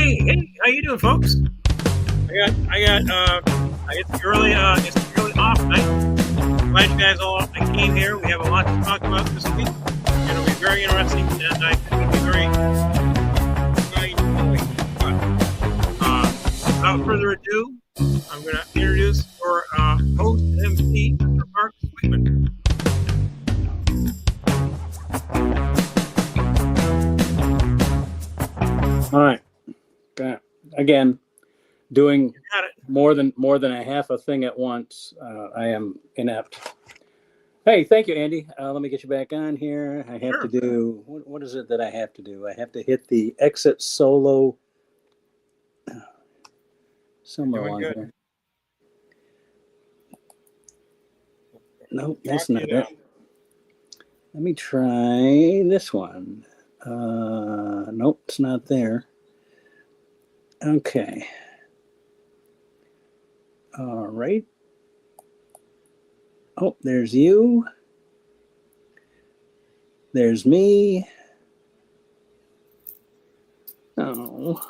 Hey, how you doing, folks? It's early off night. Glad you guys all came here. We have a lot to talk about this week. It'll be very interesting, and I think it'll be very without further ado, I'm going to introduce our host and MC, Mr. Mark Sweetman. All right. Again, doing more than a half a thing at once. I am inept. Hey, thank you, Andy. Let me get you back on here. I have to do, what is it that I have to do? I have to hit the exit solo somewhere along here. Nope, that's not it. Let me try this one. Nope, it's not there. Okay. All right. Oh, there's you. There's me. Oh.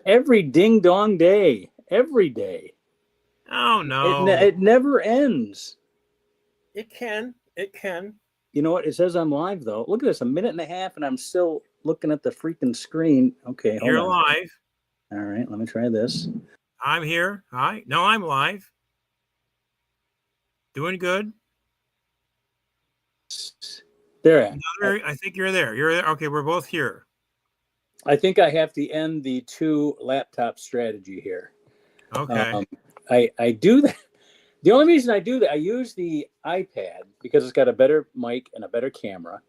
every ding dong day. Every day. Oh no. It never ends. It can. You know what? It says I'm live though. Look at this, a minute and a half, and I'm still looking at the freaking screen. Okay, hold on. You're live. All right, let me try this. I'm here. Hi. No, I'm live. Doing good. There. I think you're there. You're there. Okay, we're both here. I think I have to end the two laptop strategy here. Okay. I do that. The only reason I do that, I use the iPad because it's got a better mic and a better camera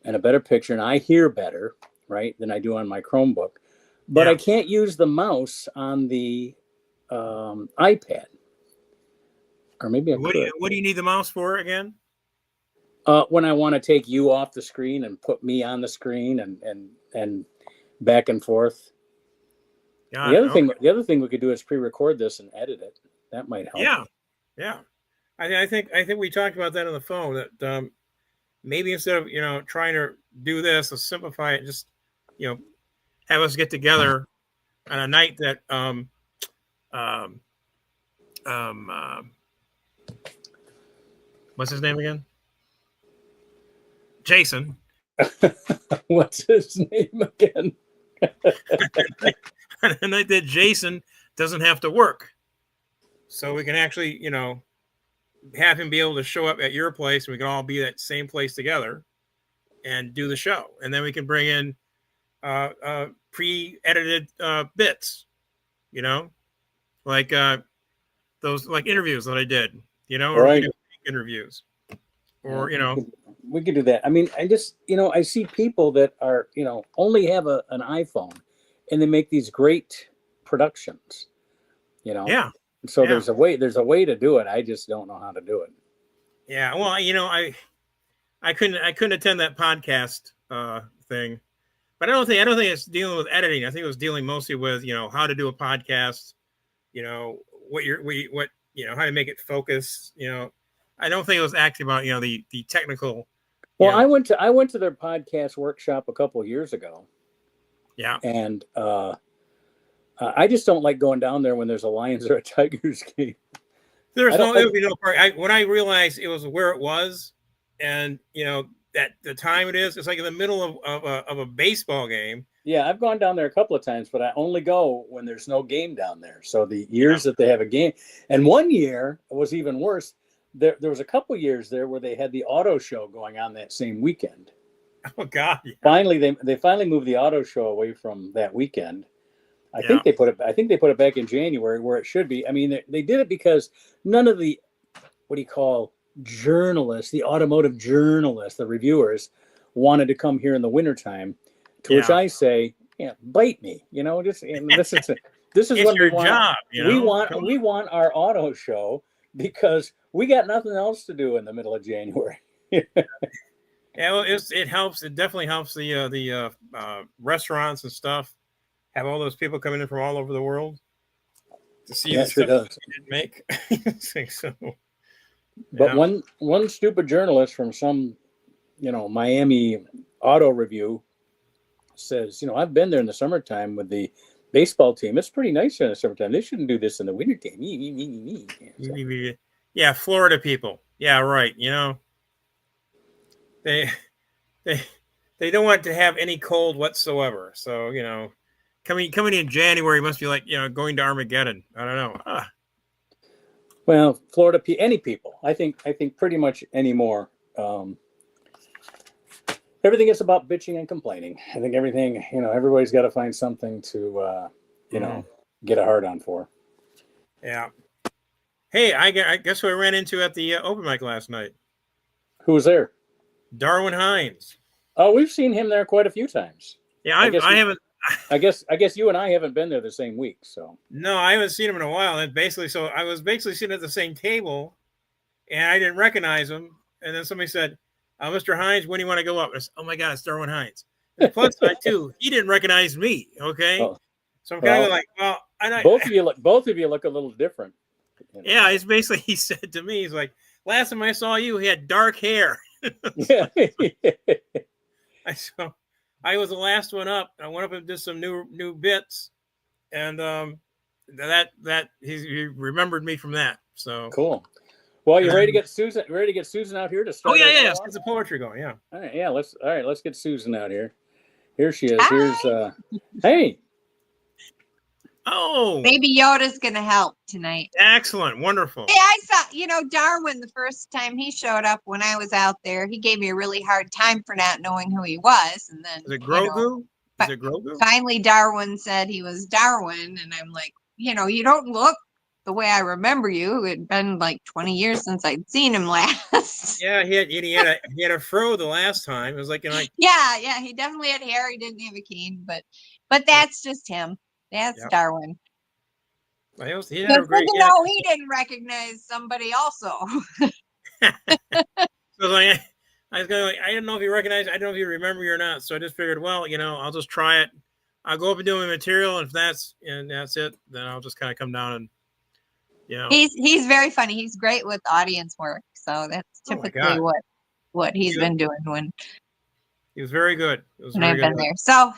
and a better picture, and I hear better, right, than I do on my Chromebook. But I can't use the mouse on the iPad. Or maybe I could. What do you need the mouse for again? When I want to take you off the screen and put me on the screen and back and forth. The other thing we could do is pre-record this and edit it. That might help. Yeah. I think we talked about that on the phone. That maybe instead of trying to do this, let's simplify it. Just have us get together on a night that what's his name again? Jason. What's his name again? A night that Jason doesn't have to work. So we can actually, have him be able to show up at your place, and we can all be at the same place together and do the show. And then we can bring in pre-edited bits, like those like interviews that I did, or right. Interviews, or we could do that. I mean, I just I see people that are only have an iPhone, and they make these great productions, Yeah. So there's a way to do it. I just don't know how to do it. Yeah. Well, I couldn't attend that podcast thing, but I don't think it's dealing with editing. I think it was dealing mostly with how to do a podcast, how to make it focus. I don't think it was actually about the technical. Well, I went to their podcast workshop a couple of years ago. Yeah. And I just don't like going down there when there's a Lions or a Tigers game. There would be no part. When I realized it was where it was, and that the time it is, it's like in the middle of a baseball game. Yeah, I've gone down there a couple of times, but I only go when there's no game down there. So the years that they have a game, and one year it was even worse. There was a couple years there where they had the auto show going on that same weekend. Oh God! Yeah. Finally, they finally moved the auto show away from that weekend. I think they put it back in January where it should be. I mean, they did it because none of the journalists, the automotive journalists, the reviewers wanted to come here in the wintertime. To which I say, bite me. This is what your we want. Job, We want our auto show because we got nothing else to do in the middle of January. Well, it helps. It definitely helps the restaurants and stuff. Have all those people coming in from all over the world to see the stuff that we didn't make. So, but one stupid journalist from some Miami Auto Review says, I've been there in the summertime with the baseball team. It's pretty nice in the summertime. They shouldn't do this in the winter time. So. Yeah, Florida people. Yeah, right. They they don't want to have any cold whatsoever. So coming in January must be like going to Armageddon. I don't know. Well, Florida, any people. I think pretty much anymore. Everything is about bitching and complaining. I think everything, everybody's got to find something to, get a hard on for. Yeah. Hey, I guess who I ran into at the open mic last night. Who was there? Darwin Hines. Oh, we've seen him there quite a few times. Yeah, I haven't. I guess you and I haven't been there the same week. So no, I haven't seen him in a while. And so I was basically sitting at the same table, and I didn't recognize him. And then somebody said, "Mr. Hines, when do you want to go up?" I said, "Oh my God, it's Darwin Hines." And plus side too, he didn't recognize me. Okay, so I'm kind of like, well, both of you look a little different. Yeah, he said to me, he's like, "Last time I saw you, he had dark hair." Yeah. So I was the last one up. I went up and did some new bits, and that he remembered me from that. So cool. Well, you ready to get Susan? Ready to get Susan out here to start? Oh yeah. Let's get the poetry going. Yeah. All right. Yeah. Let's get Susan out here. Here she is. Hi. Here's hey. Oh, Baby Yoda's gonna help tonight. Excellent, wonderful. Hey, I saw, Darwin the first time he showed up when I was out there. He gave me a really hard time for not knowing who he was, and then is it Grogu? Is it Grogu? Finally, Darwin said he was Darwin, and I'm like, you don't look the way I remember you. It'd been like 20 years since I'd seen him last. Yeah, he had a fro the last time. It was like yeah, he definitely had hair. He didn't have a cane, but that's just him. That's Darwin. He had a great, no, he didn't recognize somebody also. So I was going I didn't know if you recognized. I don't know if you remember me or not. So I just figured, well, I'll just try it. I'll go up and do my material, and if that's it, then I'll just kind of come down and He's very funny. He's great with audience work. So that's typically what he's been doing when he was very good. When I've been there. So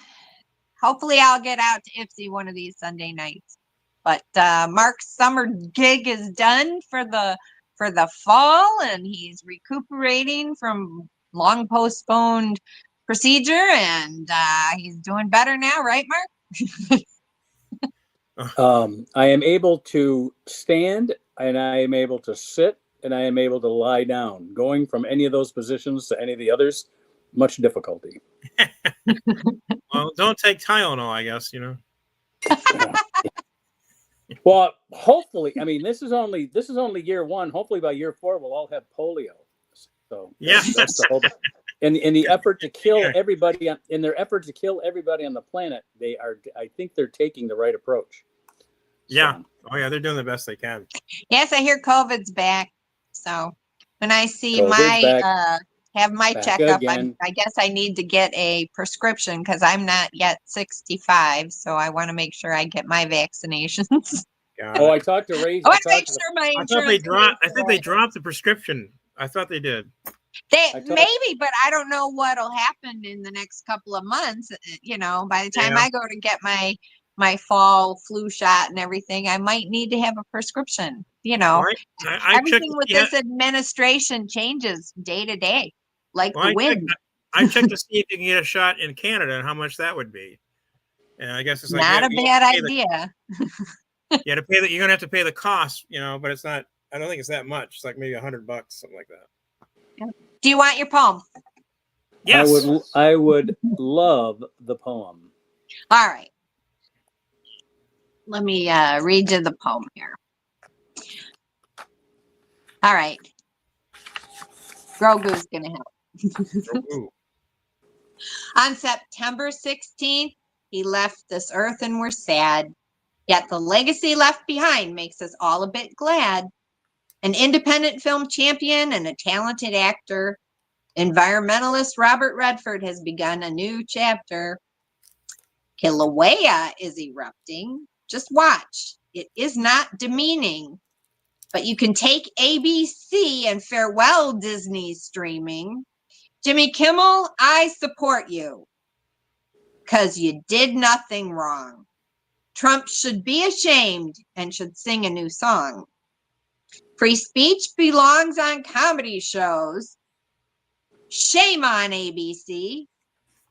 hopefully I'll get out to Ipsy one of these Sunday nights. But Mark's summer gig is done for the fall, and he's recuperating from long postponed procedure, and he's doing better now, right, Mark? I am able to stand, and I am able to sit, and I am able to lie down. Going from any of those positions to any of the others, much difficulty. Well, don't take Tylenol, I guess, Well, hopefully, I mean, this is only year one. Hopefully by year 4, we'll all have polio. So that's the whole. In the effort to kill everybody, in their effort to kill everybody on the planet, I think they're taking the right approach. Yeah. Oh yeah, they're doing the best they can. Yes, I hear COVID's back. So when I see have my checkup, I guess I need to get a prescription because I'm not yet 65. So I want to make sure I get my vaccinations. I talked to Ray. I want to make sure my insurance. I think they dropped the prescription. I thought they did. Maybe, but I don't know what'll happen in the next couple of months. By the time I go to get my fall flu shot and everything, I might need to have a prescription. Everything with this administration changes day to day, like the wind. I checked to see if you can get a shot in Canada and how much that would be. And I guess it's like not a bad idea. Yeah, to pay that, you're gonna have to pay the cost, but it's not. I don't think it's that much. It's like maybe $100, something like that. Yeah. Do you want your poem? Yes. I would love the poem. All right. Let me read you the poem here. All right. Grogu's going to help. On September 16th, he left this earth and we're sad. Yet the legacy left behind makes us all a bit glad. An independent film champion and a talented actor, environmentalist Robert Redford has begun a new chapter. Kilauea is erupting. Just watch. It is not demeaning. But you can take ABC and farewell Disney streaming. Jimmy Kimmel, I support you because you did nothing wrong. Trump should be ashamed and should sing a new song. Free speech belongs on comedy shows. Shame on ABC.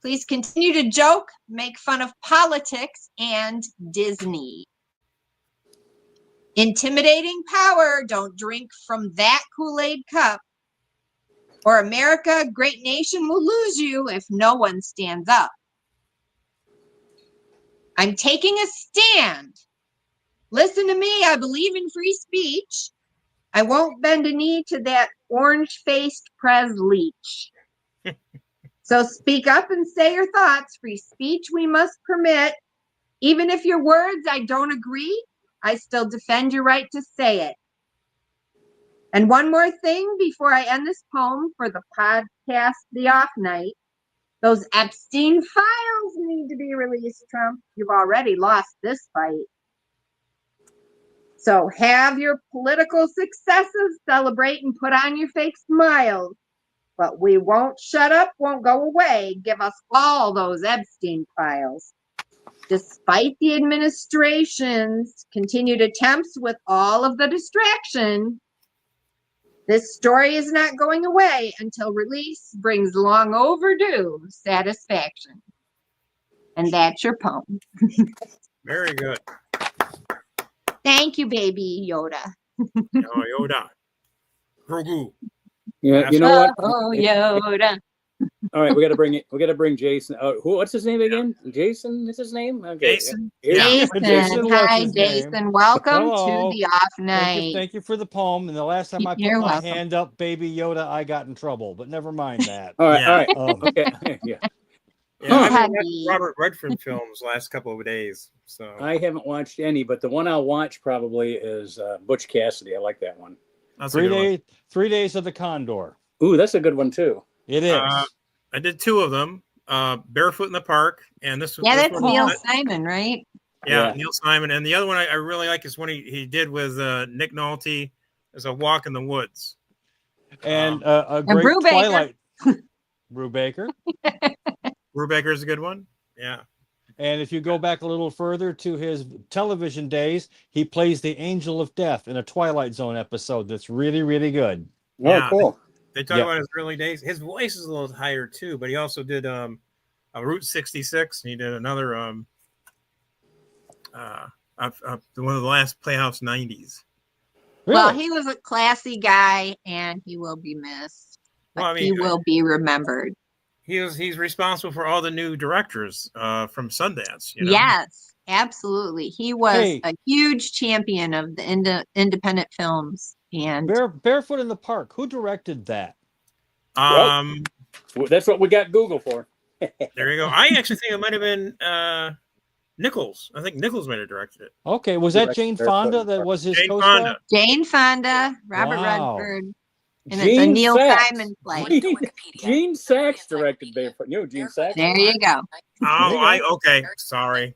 Please continue to joke, make fun of politics and Disney. Intimidating power, don't drink from that Kool-Aid cup. Or America, great nation, will lose you if no one stands up. I'm taking a stand. Listen to me, I believe in free speech. I won't bend a knee to that orange-faced Prez leech. So speak up and say your thoughts. Free speech we must permit. Even if your words I don't agree, I still defend your right to say it. And one more thing before I end this poem for the podcast, The Off Night. Those Epstein files need to be released, Trump. You've already lost this fight. So have your political successes, celebrate and put on your fake smiles. But we won't shut up, won't go away. Give us all those Epstein files. Despite the administration's continued attempts with all of the distraction, this story is not going away until release brings long overdue satisfaction. And that's your poem. Very good. Thank you, baby Yoda. Oh, Yoda. Grogu. Yeah, you know what? Oh, Yoda. All right, we got to bring Jason. What's his name again? Jason is his name? Okay. Jason? Yeah. Jason, what's hi, his name? Jason. Welcome Hello. to the off night. Thank you for the poem. And the last time I put You're my welcome. hand up, baby Yoda, I got in trouble. But never mind that. All right, Yeah. all right. Um, Okay. Yeah. Yeah, I've been Huggy. watching Robert Redford films last couple of days. So I haven't watched any, but the one I'll watch probably is Butch Cassidy. I like that one. that's a good one. 3 days of the Condor. Ooh, that's a good one too. It is. I did two of them. Barefoot in the Park, and this was Yeah, this that's one- Neil Simon, right? Yeah, Yeah. Neil Simon, and the other one I really like is one he did with Nick Nolte as A Walk in the Woods. And a great Brubaker. Twilight. Brubaker. Brubaker is a good one. Yeah. And if you go back a little further to his television days, he plays the Angel of Death in a Twilight Zone episode that's really, really good. Oh, Yeah. cool. They talk Yeah. about his early days. His voice is a little higher too, but he also did a Route 66, and he did another one of the last Playhouse 90s. Well, Really? he was a classy guy, and he will be missed. But Well, I mean, he will be remembered. He's responsible for all the new directors from Sundance. You know? Yes, absolutely. He was Hey. a huge champion of the independent films. And Barefoot in the Park. Who directed that? Um, Well, that's what we got Google for. there you go. I actually think it might have been Nichols. I think Nichols might have directed it. Okay, was that Directed Jane Barefoot in Fonda the that Park. was his Jane co-star? Fonda. Jane Fonda, Robert Wow. Redford, and it's a Neil Simon play. Gene Sachs directed Barefoot. You know Gene Sachs? There you go. Okay. Sorry.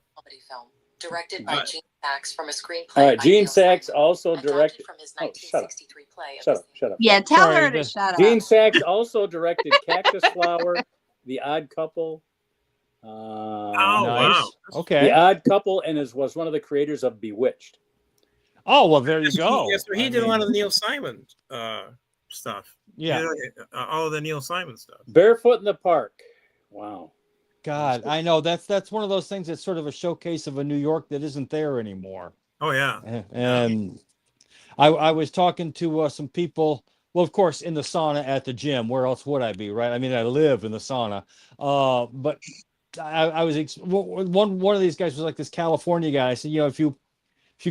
Film, directed by Gene Sachs from a screenplay. All right, by Gene Neil Sachs Simon, also adapted directed. from his Oh, shut up. 1963 play. Shut up. Yeah, tell Sorry, her to the- shut up. Gene Sachs also directed Cactus Flower, The Odd Couple. Oh, Nice. wow. Okay. The Odd Couple, and was one of the creators of Bewitched. Oh, well, there you go. Yes, so he I did a mean, lot of the Neil Simon stuff. Yeah. He did, all of the Neil Simon stuff. Barefoot in the Park. Wow. God, I know that's one of those things that's sort of a showcase of a New York that isn't there anymore. Oh yeah. And I was talking to some people. Well, of course, in the sauna at the gym. Where else would I be, right? I mean, I live in the sauna. But I was one of these guys was like this California guy. I said, you know, if you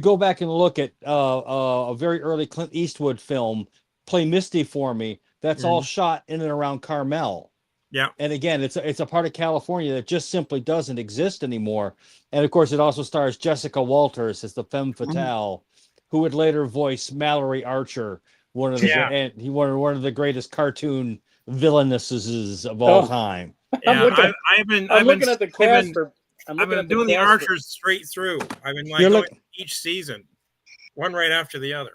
go back and look at a very early Clint Eastwood film, Play Misty for Me, that's all shot in and around Carmel. Yeah. And again, it's a part of California that just simply doesn't exist anymore. And of course, it also stars Jessica Walters as the femme fatale, who would later voice Mallory Archer, one of the greatest cartoon villainesses of all time. Yeah, I've looking at the cast for. I've been doing the Archers straight through. I've been going each season, one right after the other.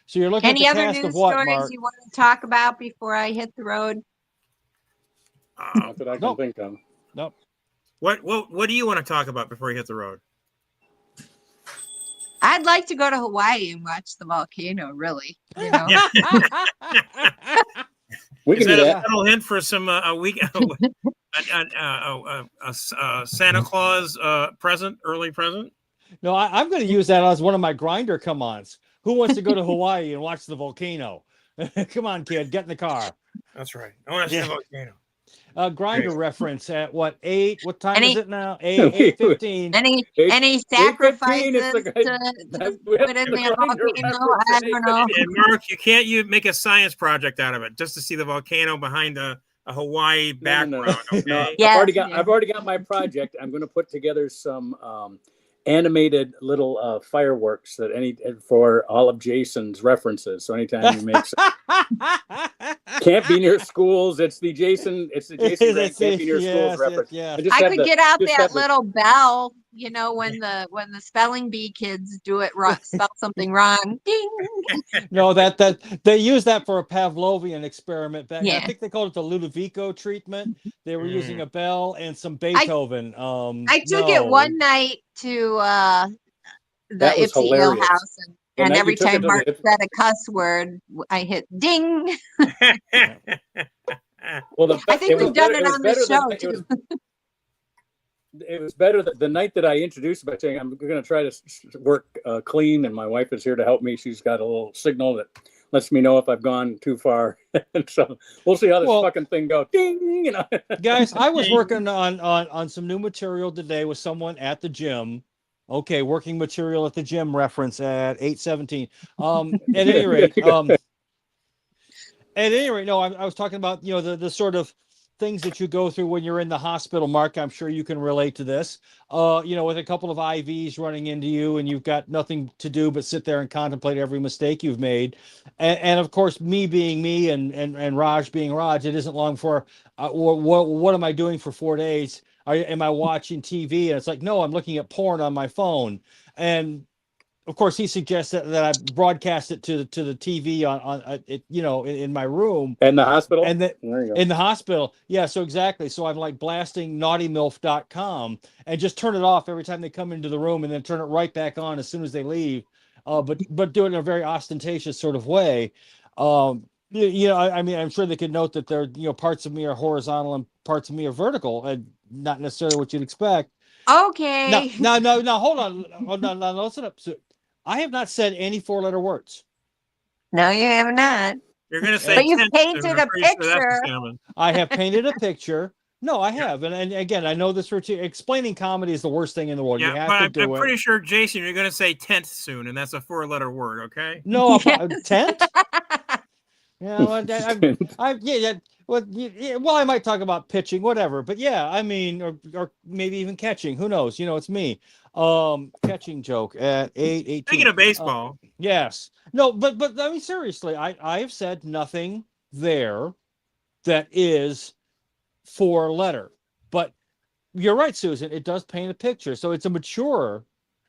So you're looking Any at the other cast news of what, stories Mark? you want to talk about before I hit the road? Not that I can Nope. think of. Nope. What do you want to talk about before you hit the road? I'd like to go to Hawaii and watch the volcano, really. You know? Yeah. We Is can do that a that. subtle hint for some a week Santa Claus present, early present? No, I'm going to use that as one of my grinder come-ons. Who wants to go to Hawaii and watch the volcano? Come on, kid, get in the car. That's right. I want to see the volcano. Grinder Great. reference at what 8? What time Any- is it now? 8:15. Any 8:15, sacrifices it's the guy- to we have put in the the grinder volcano? reference I at don't know. And Mark, you can't make a science project out of it just to see the volcano behind a Hawaii No. background. Okay. No, Yeah. I've already got my project. I'm going to put together some animated little fireworks that for all of Jason's references. So anytime he makes can't be near schools, it's the Jason Grant can't be near schools reference. Yeah. And just I have could the- get out just that have the- little bell, you know, when the spelling bee kids do it wrong, spell something wrong. Ding. No, that they use that for a Pavlovian experiment. Back, I Yeah. think they called it the Ludovico treatment. They were using Mm. a bell and some Beethoven. I took it one night to the That was Ipsy Hill hilarious. house, The and night every you took it time to Mark the- said a cuss word, I hit ding. Well, I think we've done it on the show too. It was better the night that I introduced by saying I'm going to try to work clean, and my wife is here to help me. She's got a little signal that lets me know if I've gone too far. And so we'll see how this fucking thing goes. Ding, you know. Guys, I was working on some new material today with someone at the gym. Okay, working material at the gym reference at 8:17. At any rate, no, I was talking about, you know, the sort of things that you go through when you're in the hospital. Mark, I'm sure you can relate to this. You know, with a couple of IVs running into you, and you've got nothing to do but sit there and contemplate every mistake you've made. And of course, me being me and Raj being Raj, it isn't long for what am I doing for 4 days? Am I watching TV? And it's like, no, I'm looking at porn on my phone. And of course, he suggests that I broadcast it to the TV on it, you know, in my room. In the hospital? And then There you go. in the hospital. Yeah, so exactly. So I'm like blasting naughtymilf.com and just turn it off every time they come into the room, and then turn it right back on as soon as they leave. But do it in a very ostentatious sort of way. You know, I mean, I'm sure they could note that there, you know, parts of me are horizontal and parts of me are vertical, and not necessarily what you'd expect. Okay. No, hold on. No, listen up. So, I have not said any 4-letter words. No, you have not. You're going to say, But you tense, painted and I'm a pretty sure that's picture. what's coming. I have painted a picture. No, I have. And again, I know this routine. Explaining comedy is the worst thing in the world. You Yeah, have but to I'm do it. pretty sure, Jason, you're going to say tenth soon, and that's a 4-letter word, okay? No, tent? Yeah, well, well, I might talk about pitching, whatever. But yeah, I mean, or maybe even catching. Who knows? You know, it's me. Catching joke at 8:18. Speaking of baseball, Yes. No, but I mean, seriously, I have said nothing there that is 4-letter. But you're right, Susan. It does paint a picture. So it's a mature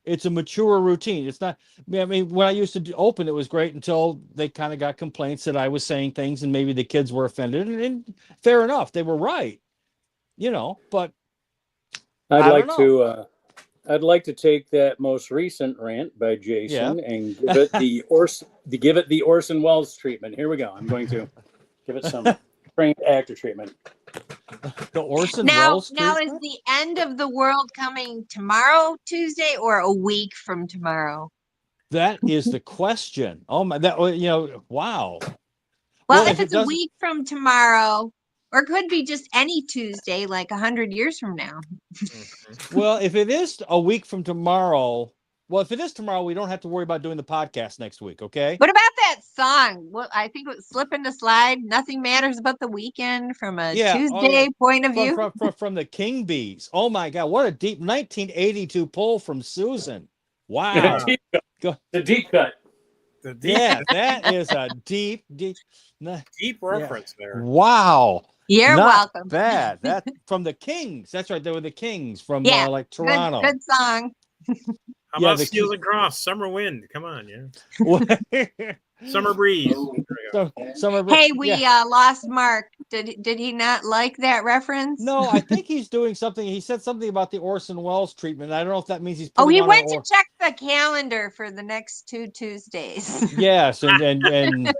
routine. It's not, I mean, when I used to open, it was great until they kind of got complaints that I was saying things and maybe the kids were offended. And fair enough. They were right, you know, but I'd like to take that most recent rant by Jason and give it the Orson Welles treatment. Here we go. I'm going to give it some trained actor treatment. The Orson Now Welles is treatment? the end of the world coming tomorrow, Tuesday, or a week from tomorrow? That is the question. Oh my, you know, wow. Well, Well, if if it it's a doesn't- week from tomorrow, or it could be just any Tuesday, like 100 years from now. Well, if it is a week from tomorrow, if it is tomorrow, we don't have to worry about doing the podcast next week, okay? What about that song? Well, I think it was Slip and Slide. Nothing matters about the weekend from a Tuesday point of view. From the King Bees. Oh my God, what a deep 1982 pull from Susan. Wow. The deep cut. Yeah, that is a deep reference there. Wow. You're Not welcome. bad. That from the Kings. That's right. They were the Kings from like Good, Toronto. good song. How about Steals and Gross? Summer Wind. Come on, yeah. Summer Breeze. Summer Hey, we lost Mark. Did he not like that reference? No, I think he's doing something. He said something about the Orson Welles treatment. I don't know if that means he's Oh, putting he on went to check the calendar for the next 2 Tuesdays. Yes, and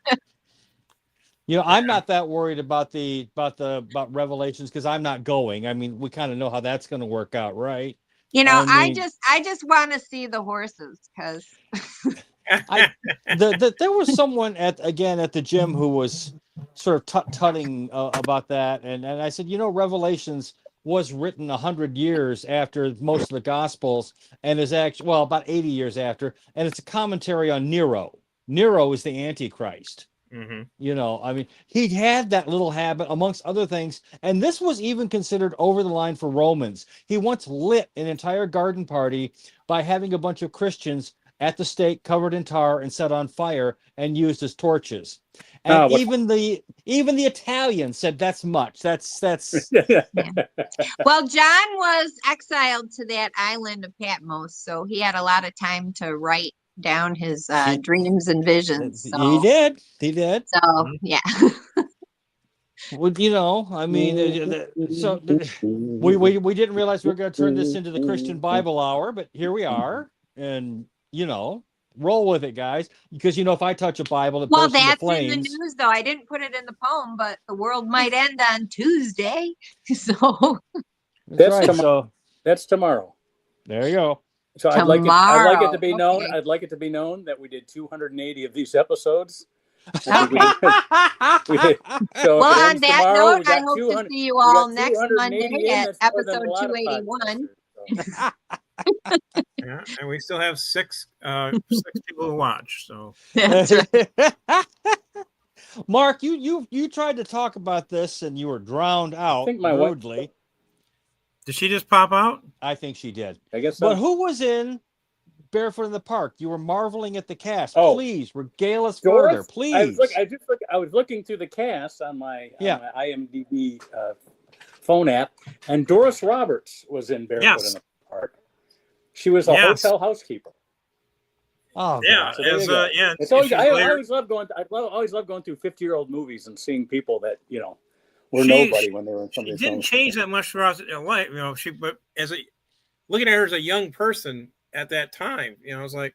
I'm not that worried about Revelations because I'm not going. I mean, we kind of know how that's going to work out, right? I just want to see the horses because there was someone at the gym who was sort of tutting about that, and I said, Revelations was written 100 years after most of the Gospels, and is actually about 80 years after, and it's a commentary on Nero. Nero is the Antichrist. Mm-hmm. I mean, he had that little habit amongst other things, and this was even considered over the line for Romans. He once lit an entire garden party by having a bunch of Christians at the stake covered in tar and set on fire and used as torches. And even the Italians said that's much. That's Well, John was exiled to that island of Patmos, so he had a lot of time to write down his dreams and visions. So. He did. So yeah. Well, I mean, so we didn't realize we were going to turn this into the Christian Bible hour, but here we are, and roll with it, guys. Because if I touch a Bible, it bursts into flames. In the news, though. I didn't put it in the poem, but the world might end on Tuesday. So that's right. So that's tomorrow. There you go. So I'd like it to be known. I'd like it to be known that we did 280 of these episodes. So on that note, I hope to see you all next Monday at episode 281. Yeah, and we still have six people who watch. So, Mark, you tried to talk about this and you were drowned out rudely. Did she just pop out? I think she did. I guess so. But who was in Barefoot in the Park? You were marveling at the cast. Please regale us further, please. I was looking through the cast on my IMDb phone app, and Doris Roberts was in Barefoot in the Park. She was a hotel housekeeper. Oh yeah, so I always love going. I always love going through 50-year-old movies and seeing people that were nobody when they were in somebody's. She didn't change that much throughout her life, but looking at her as a young person at that time, it was like.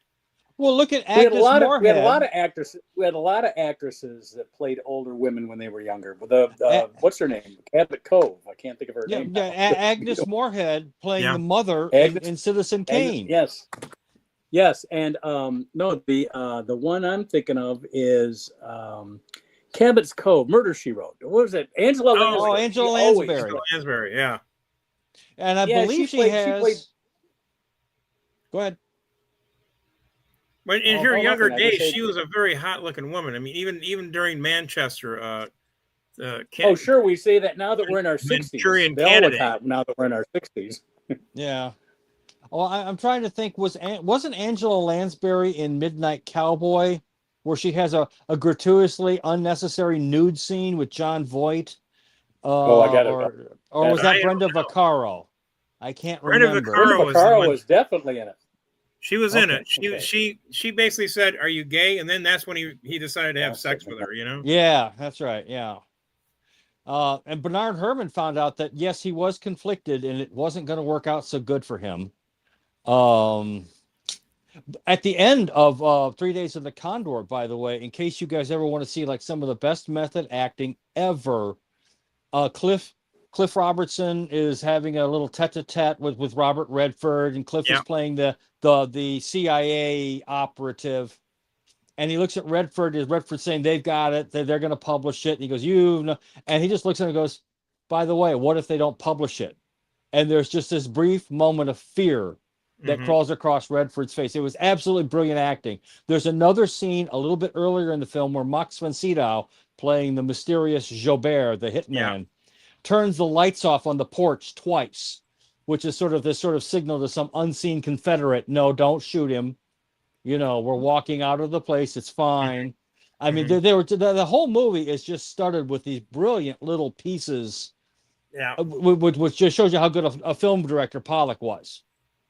Well, look at Agnes Moorehead. We had a lot of actresses. We had a lot of actresses that played older women when they were younger. What's her name? Cabot Cove. I can't think of her name. Yeah, Agnes Moorehead playing the mother in Citizen Kane. Yes, and the one I'm thinking of is Cabot's Cove, Murder She Wrote. What was it? Angela Lansbury. Oh, Angela Lansbury. Angela Lansbury, yeah. And I believe she has. Go ahead. But in her younger days, she was a very hot-looking woman. I mean, even during Manchester. Sure, we say that now that we're in our 60s. They all look hot now that we're in our 60s. Yeah. Well, I'm trying to think. Wasn't Angela Lansbury in Midnight Cowboy, where she has a gratuitously unnecessary nude scene with John Voight? I got it. Or was that Brenda Vaccaro? I can't remember. Brenda Vaccaro was definitely in it. She was in it. She basically said, "Are you gay?" And then that's when he decided to have sex with her. Yeah, that's right. Yeah. And Bernard Herrmann found out that yes, he was conflicted, and it wasn't going to work out so good for him. At the end of 3 Days of the Condor, by the way, in case you guys ever want to see like some of the best method acting ever, Cliff Robertson is having a little tete-a-tete with Robert Redford, and Cliff is playing the CIA operative, and he looks at Redford. Is Redford saying they've got it, they're going to publish it? And he goes, and he just looks at him and goes, by the way, what if they don't publish it? And there's just this brief moment of fear that crawls across Redford's face. It was absolutely brilliant acting. There's another scene a little bit earlier in the film where Max von Sydow, playing the mysterious Jobert, the hitman, turns the lights off on the porch twice, which is sort of signal to some unseen Confederate, no, don't shoot him. We're walking out of the place. It's fine. I mean, the whole movie is just started with these brilliant little pieces. Yeah. Which just shows you how good a film director Pollock was.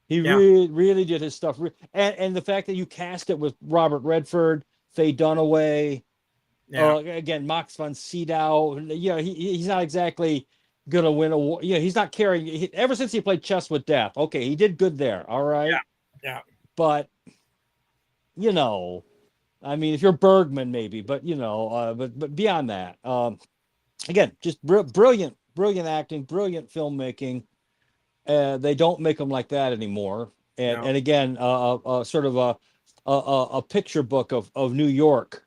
He really did his stuff. And the fact that you cast it with Robert Redford, Faye Dunaway, Yeah. Again, Max von Sydow. He's not exactly gonna win a war. He's not carrying. Ever since he played Chess with Death, okay, he did good there. All right. Yeah. But I mean, if you're Bergman, maybe, but but beyond that, again, just brilliant acting, brilliant filmmaking. They don't make them like that anymore. And again, sort of a picture book of New York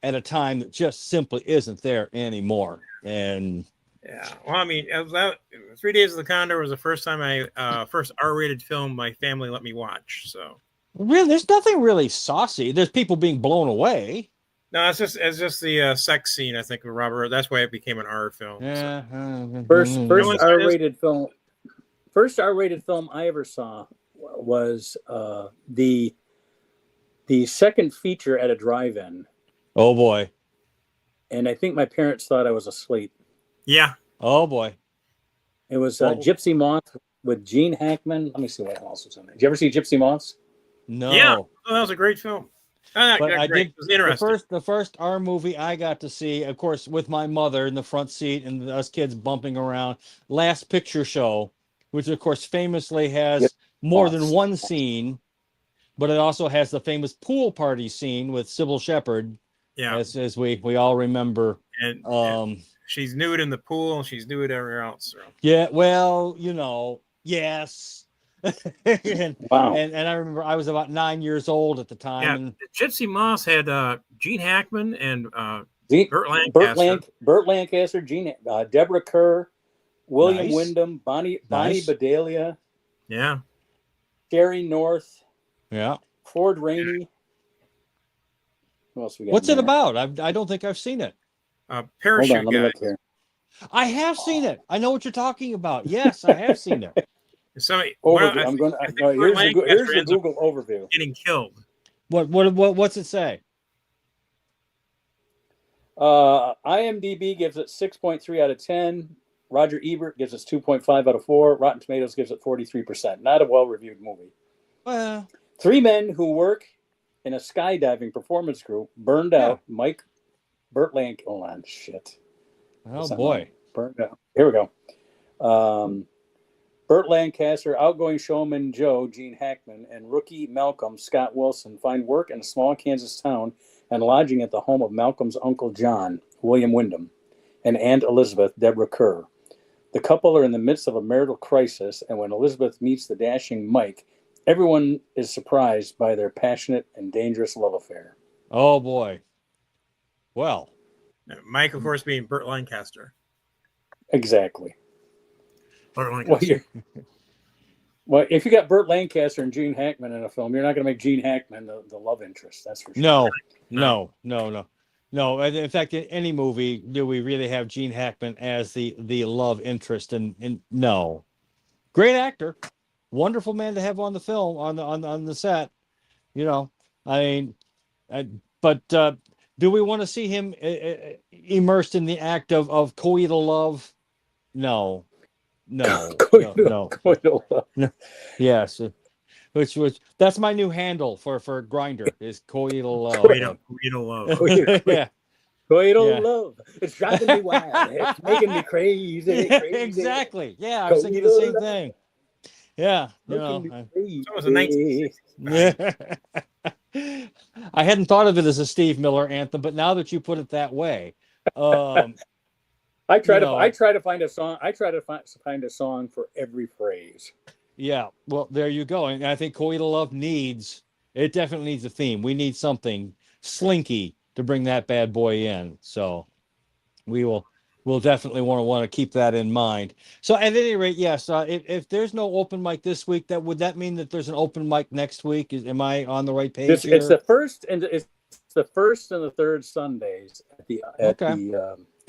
at a time that just simply isn't there anymore. And yeah, well, I mean, 3 Days of the Condor was the first time first R-rated film my family let me watch. So really, there's nothing really saucy. There's people being blown away. no, it's just the sex scene. I think with Robert. That's why it became an R film. Yeah. So. First R-rated film. First R-rated film I ever saw was the second feature at a drive-in. Oh boy. And I think my parents thought I was asleep. Yeah. Oh boy. It was Gypsy Moth with Gene Hackman. Let me see what else was in it. Did you ever see Gypsy Moths? No. Yeah. Oh, that was a great film. But I did. It was interesting. The first R movie I got to see, of course, with my mother in the front seat and us kids bumping around. Last Picture Show, which of course famously has more than one scene, but it also has the famous pool party scene with Sybil Shepherd. Yeah. As we all remember. And she's nude in the pool and she's nude everywhere else. So. Yeah, well, yes. Wow. And I remember I was about 9 years old at the time. Yeah, and Gypsy Moss had Gene Hackman and Burt Lancaster. Burt Lancaster, Deborah Kerr, William Nice. Wyndham, Bonnie Bedelia. Yeah. Sherry North. Yeah. Ford Rainey. Who else we got? What's it about? I don't think I've seen it. Parachute Hold on, let me Guy. look here. I have seen it. I know what you're talking about. Yes, I have seen it. Overview. Here's the Google overview. Getting killed. What's it say? IMDb gives it 6.3 out of 10. Roger Ebert gives it 2.5 out of 4. Rotten Tomatoes gives it 43%. Not a well-reviewed movie. Well, 3 men who work in a skydiving performance group burned out. Burt Lancaster. Hold on, shit. Oh boy. Burned out. Here we go. Burt Lancaster, outgoing showman Joe, Gene Hackman, and rookie Malcolm, Scott Wilson, find work in a small Kansas town and lodging at the home of Malcolm's uncle John, William Wyndham, and Aunt Elizabeth, Deborah Kerr. The couple are in the midst of a marital crisis, and when Elizabeth meets the dashing Mike, everyone is surprised by their passionate and dangerous love affair. Oh boy. Well. Mike, of course, being Burt Lancaster. Exactly. Burt Lancaster. Well, if you got Burt Lancaster and Gene Hackman in a film, you're not going to make Gene Hackman the love interest. That's for sure. No. In fact, in any movie, do we really have Gene Hackman as the love interest? And no. Great actor, wonderful man to have on the film on the set. But do we want to see him immersed in the act of coital love? No. Coital love. Yes. Which that's my new handle for Grindr is coital love. Coital love. Yeah. Coital love. It's driving me wild. It's making me crazy. Exactly. Yeah, I was thinking the same thing. Yeah. So it was a 1960s. Yeah. I hadn't thought of it as a Steve Miller anthem, but now that you put it that way, I try to find a song. I try to find a song for every phrase. Yeah, well, there you go. And I think Coital Love definitely needs a theme. We need something slinky to bring that bad boy in. So we'll definitely want to keep that in mind. So at any rate, yes, if there's no open mic this week, would that mean that there's an open mic next week? Am I on the right page here? It's the first and the third Sundays at the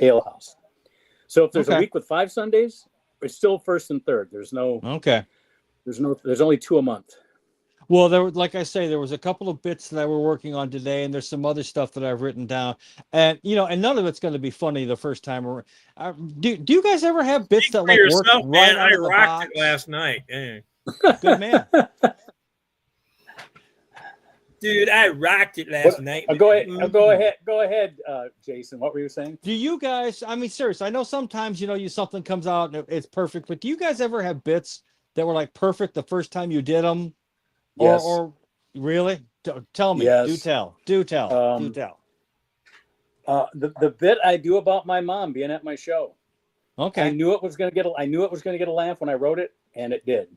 Ale House. So if there's a week with 5 Sundays, it's still first and third. There's only 2 a month. Well, like I say, there was a couple of bits that we're working on today, and there's some other stuff that I've written down, and and none of it's going to be funny the first time around. Do you guys ever have bits that like work right out of the box? It last night. Yeah. Good man. Dude, I rocked it last night. Go ahead, Jason. What were you saying? Do you guys? I mean, seriously, I know sometimes something comes out and it's perfect, but do you guys ever have bits that were like perfect the first time you did them? Yes. Or really? Tell me. Yes. Do tell. Do tell. The bit I do about my mom being at my show. Okay. I knew it was going to get a laugh when I wrote it, and it did.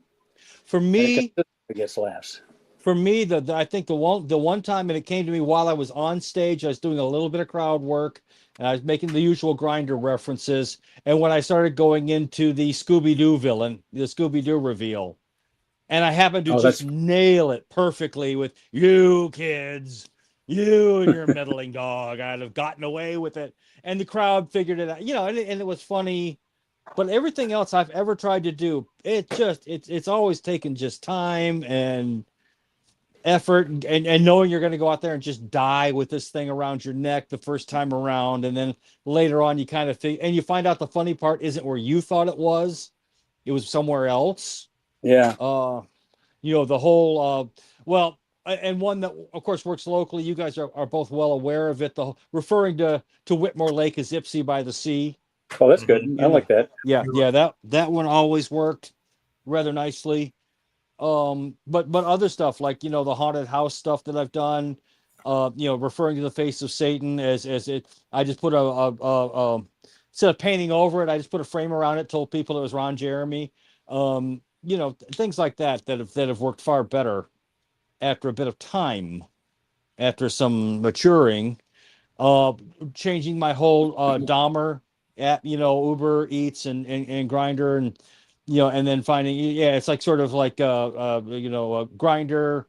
For me, it gets laughs. For me, I think the one time, and it came to me while I was on stage, I was doing a little bit of crowd work, and I was making the usual Grinder references. And when I started going into the Scooby-Doo villain, the Scooby-Doo reveal, and I happened to just nail it perfectly with "You kids, you and your meddling dog, I'd have gotten away with it," and the crowd figured it out, and it was funny. But everything else I've ever tried to do, it's always taken just time and effort and knowing you're going to go out there and just die with this thing around your neck the first time around, and then later on you kind of think, and you find out the funny part isn't where you thought it was somewhere else. The whole and one that of course works locally, you guys are both well aware of it, the referring to Whitmore Lake as Ipsy by the Sea. Oh, that's good. I like that. That one always worked rather nicely. But other stuff like the haunted house stuff that I've done, referring to the face of Satan as it. I just put a instead of painting over it, I just put a frame around it. Told people it was Ron Jeremy. Things like that have worked far better after a bit of time, after some maturing. Changing my whole Dahmer app, Uber Eats and Grinder and. And then finding, it's like sort of like a Grinder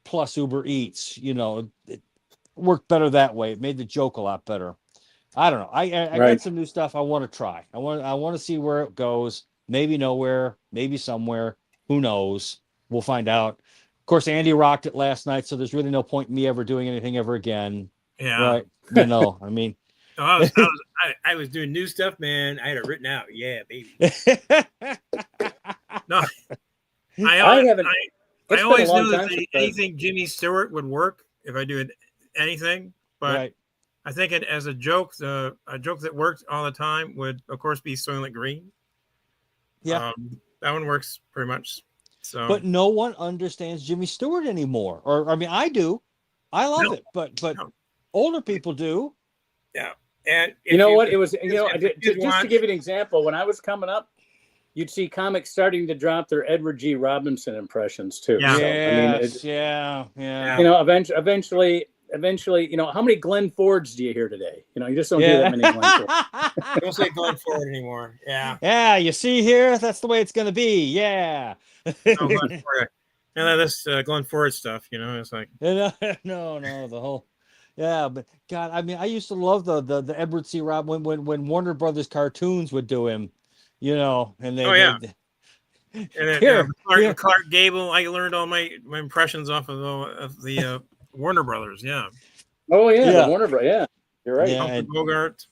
plus Uber Eats. It worked better that way. It made the joke a lot better. I don't know. I got some new stuff I want to try. I want to see where it goes. Maybe nowhere, maybe somewhere. Who knows? We'll find out. Of course, Andy rocked it last night, so there's really no point in me ever doing anything ever again. Yeah. Right. I mean. I was doing new stuff, man. I had it written out. Yeah, baby. No, I always knew that anything Jimmy Stewart would work if I do anything. But I think it as a joke that worked all the time would, of course, be Soylent Green. Yeah, that one works pretty much. So, but no one understands Jimmy Stewart anymore. Or I mean, I do. I love it, but older people do. Yeah. And what? It was, just to give you an example, when I was coming up, you'd see comics starting to drop their Edward G. Robinson impressions too. Yeah. Eventually, how many Glenn Fords do you hear today? You just don't hear that many Glenn Fords. Don't say Glenn Ford anymore. Yeah. Yeah, you see here, that's the way it's going to be. Yeah. This Glenn Ford stuff, it's like. No, the whole. Yeah, but God, I mean, I used to love the Edward C. Rob when Warner Brothers cartoons would do him, and they. Clark Gable. I learned all my impressions off of the Warner Brothers. Yeah. Oh yeah, the Warner Brothers. Yeah, you're right. Yeah, Bogart.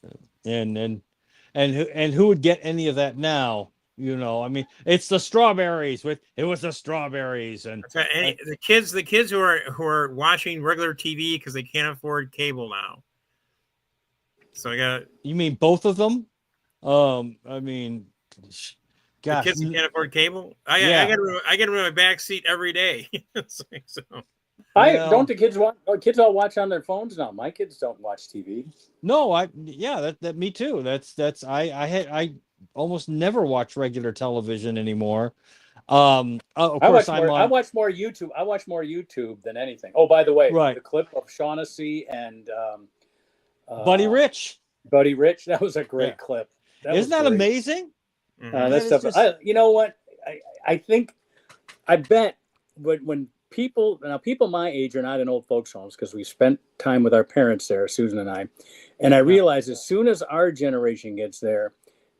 And who would get any of that now? I mean, it's the strawberries it was the strawberries and the kids who are watching regular TV because they can't afford cable now. So you mean both of them? I mean, gosh, the kids who can't afford cable. I get them in my back seat every day. So. Don't the kids watch? Kids all watch on their phones now. My kids don't watch TV. No, that me too. That's I almost never watch regular television anymore. Of course, I watch more YouTube. I watch more YouTube than anything. Oh, by the way, the clip of Shaughnessy and Buddy Rich. That was a great clip. Isn't that amazing? Mm-hmm. You know what? I bet when people my age are not in old folks' homes because we spent time with our parents there, Susan and I realize as soon as our generation gets there.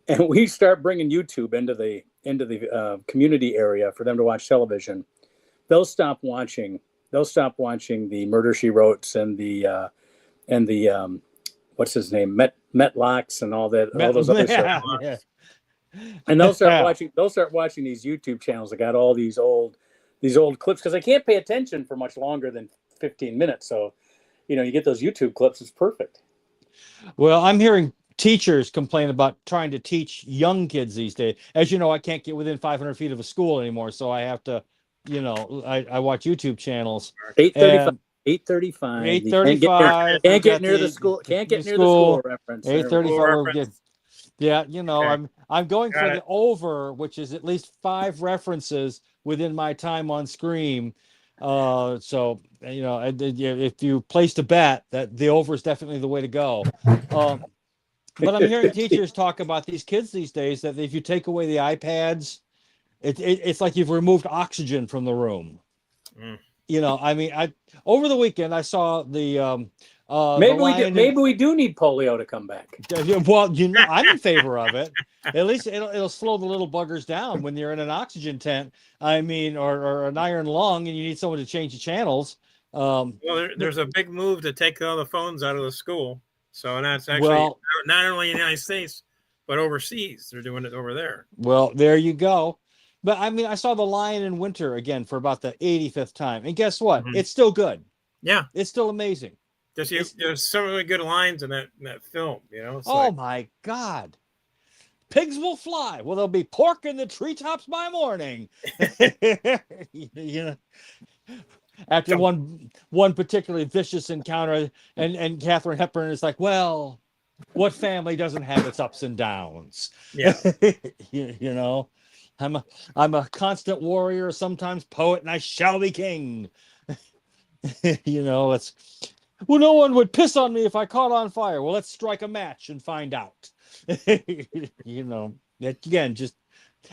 And we start bringing YouTube into the community area for them to watch television. They'll stop watching the Murder She Wrote and the what's his name, Metlocks and all that, all those other stuff. Yeah. And they'll start watching these YouTube channels that got all these old clips because they can't pay attention for much longer than 15 minutes. So, you get those YouTube clips. It's perfect. Well, I'm hearing teachers complain about trying to teach young kids these days. As you know, I can't get within 500 feet of a school anymore, so I have to, I watch YouTube channels. 8:35. And 8:35. 8:35. Can't get near the school. Can't get near the school reference. 8:35. Yeah, Okay. I'm going Got for it. the over, which is at least 5 references within my time on screen. So if you placed a bet, that the over is definitely the way to go. But I'm hearing teachers talk about these kids these days that if you take away the iPads, it's like you've removed oxygen from the room. Mm. Over the weekend I saw the Maybe we do need polio to come back. Well, I'm in favor of it. At least it'll slow the little buggers down when you're in an oxygen tent. Or an iron lung, and you need someone to change the channels. Well, there's a big move to take all the phones out of the school. So that's actually not only in the United States, but overseas. They're doing it over there. Well, there you go. But I saw The Lion in Winter again for about the 85th time, and guess what? Mhm. It's still good. Yeah, it's still amazing. There's so many good lines in that film. My God. Pigs will fly. Well, there'll be pork in the treetops by morning. After one particularly vicious encounter, and Katharine Hepburn is like, well, what family doesn't have its ups and downs? Yeah. I'm a constant warrior, sometimes poet, and I shall be king. It's well, no one would piss on me if I caught on fire. Well, let's strike a match and find out. Again, just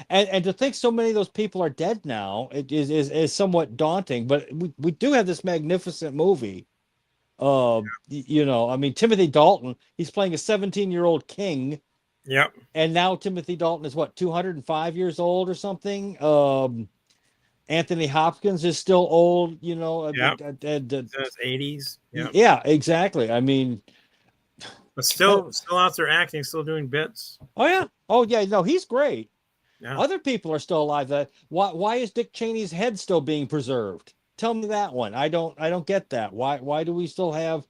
and to think so many of those people are dead now, it is somewhat daunting. But we do have this magnificent movie. Timothy Dalton, he's playing a 17-year-old king. Yep. And now Timothy Dalton is 205 years old or something. Anthony Hopkins is still old, Yep. That's 80s. Yep. Yeah, exactly. But still out there acting, still doing bits. Oh yeah. No, he's great. Yeah. Other people are still alive. Why is Dick Cheney's head still being preserved? Tell me that one. I don't get that. Why do we still have?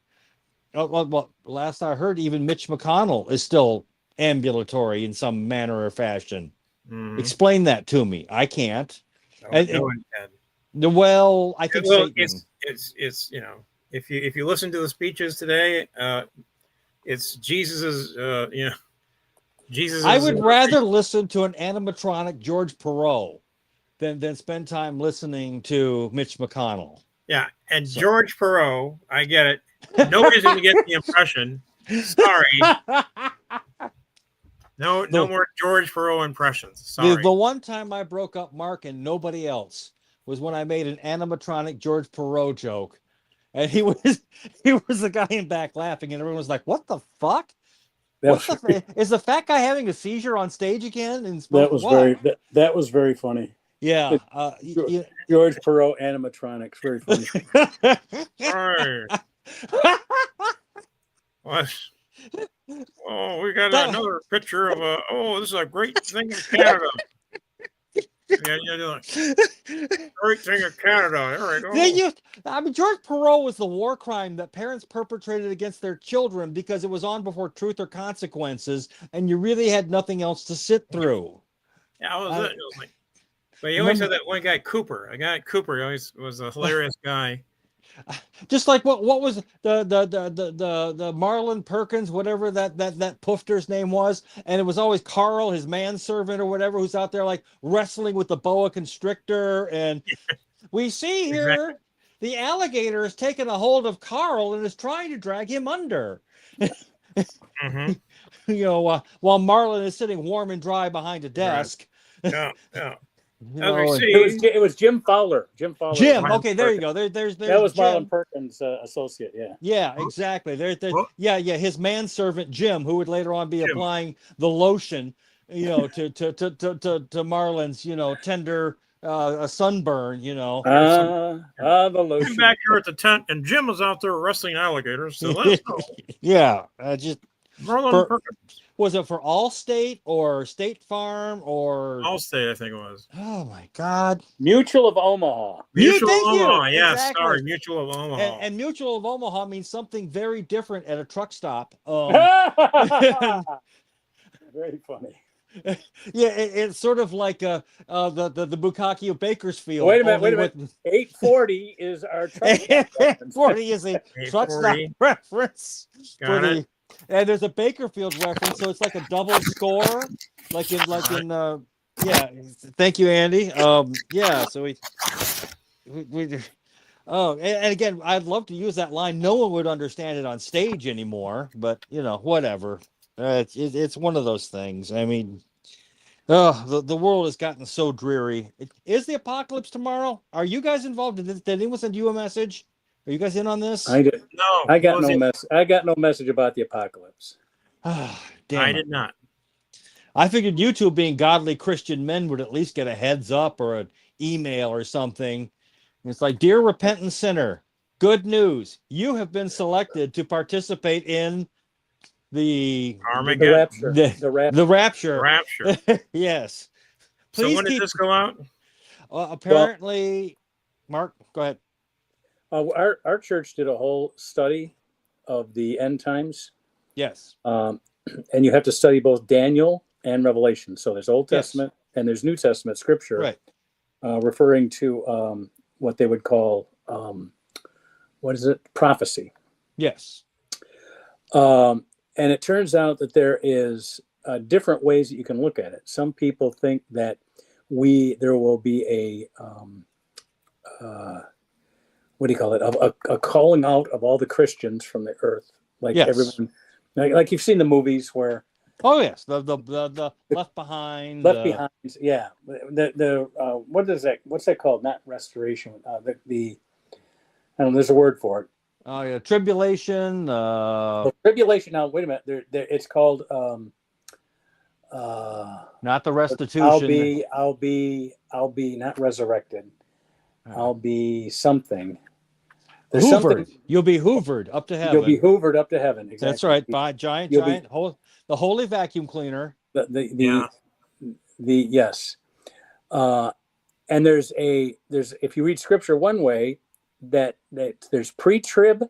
Well, last I heard, even Mitch McConnell is still ambulatory in some manner or fashion. Mm-hmm. Explain that to me. I can't. No one can. Well, I think it's if you listen to the speeches today, it's Jesus's Jesus. I would rather listen to an animatronic George Perot than spend time listening to Mitch McConnell. Yeah, and George Perot, I get it. Nobody's going to get the impression. Sorry. No more George Perot impressions. Sorry. The one time I broke up Mark and nobody else was when I made an animatronic George Perot joke. And he was the guy in back laughing, and everyone was like, "What the fuck? Is the fat guy having a seizure on stage again?" And that was very funny. Yeah, George Perot animatronics, very funny. What? Oh, we got another picture of this is a great thing in Canada. Great thing in Canada. All right. George Perot was the war crime that parents perpetrated against their children because it was on before Truth or Consequences, and you really had nothing else to sit through. Yeah, it was like, but you always had that one guy, Cooper. A guy, Cooper, he always was a hilarious guy. Just like what was the Marlon Perkins, whatever that poofter's name was, and it was always Carl, his manservant or whatever, who's out there like wrestling with the boa constrictor, and we see here the alligator is taking a hold of Carl and is trying to drag him under. Mm-hmm. While Marlon is sitting warm and dry behind a desk. Right. Yeah. It was Jim Fowler. Jim. Okay, there you go. There's that was Jim. Marlon Perkins' associate. Yeah. Yeah, exactly. His manservant Jim, who would later on be applying the lotion, to Marlon's, tender a sunburn. The lotion. I'm back here at the tent, and Jim was out there wrestling alligators. So let us know. Yeah, Marlon Perkins. Was it for Allstate or State Farm or? Allstate, I think it was. Oh my God! Mutual of Omaha. Mutual of Thank you. Omaha. Yes, Exactly. sorry, Mutual of Omaha. And Mutual of Omaha means something very different at a truck stop. Very funny. Yeah, it's sort of like the Bukkake of Bakersfield. Wait a minute. 840 is our truck stop. 840 is a truck stop 840. reference. Got it. And there's a Bakerfield reference, so it's like a double score, like in yeah. Thank you, Andy. Yeah. So we oh, and again, I'd love to use that line. No one would understand it on stage anymore, but whatever. It's one of those things. I mean, the world has gotten so dreary. Is the apocalypse tomorrow? Are you guys involved in this? Did anyone send you a message? Are you guys in on this? I did. No, I got no message. I got no message about the apocalypse. Damn I it. did not. I figured you two, being godly Christian men, would at least get a heads up or an email or something. It's like, dear repentant sinner, good news. You have been selected to participate in the Armageddon. The rapture. The rapture. Rapture. Yes. So Please when does this go out? Apparently, Mark, go ahead. Our church did a whole study of the end times. Yes. And you have to study both Daniel and Revelation. So there's Old Testament and there's New Testament scripture, Right. Referring to what they would call, prophecy. Yes. And it turns out that there is different ways that you can look at it. Some people think that there will be a a calling out of all the Christians from the earth, like everyone, like you've seen the movies where. Oh yes, the Left Behind. Left Behind, yeah. What is that? What's that called? Not restoration. I don't know. There's a word for it. Oh yeah, tribulation. Tribulation. Now wait a minute. It's called. Not the restitution. I'll be not resurrected. I'll be something. There's Hoovered. something. You'll be hoovered up to heaven. You'll be hoovered up to heaven. Exactly. That's right. By giant, the holy vacuum cleaner. Yes. And there's if you read scripture one way, that there's pre-trib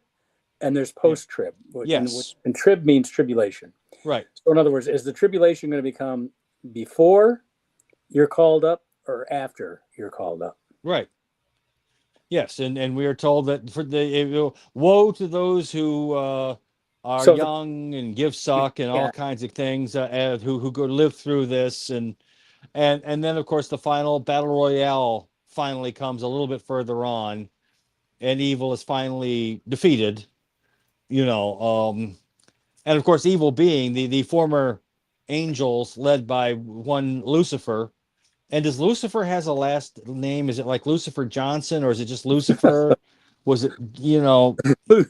and there's post-trib. Yes. And trib means tribulation. Right. So in other words, is the tribulation going to become before you're called up or after you're called up? Right. Yes, and we are told that woe to those who are young and give suck and all kinds of things, who go live through this, and then of course the final battle royale finally comes a little bit further on, and evil is finally defeated, and of course evil being the former angels led by one Lucifer. And does Lucifer has a last name? Is it like Lucifer Johnson, or is it just Lucifer? Was it, Johnson.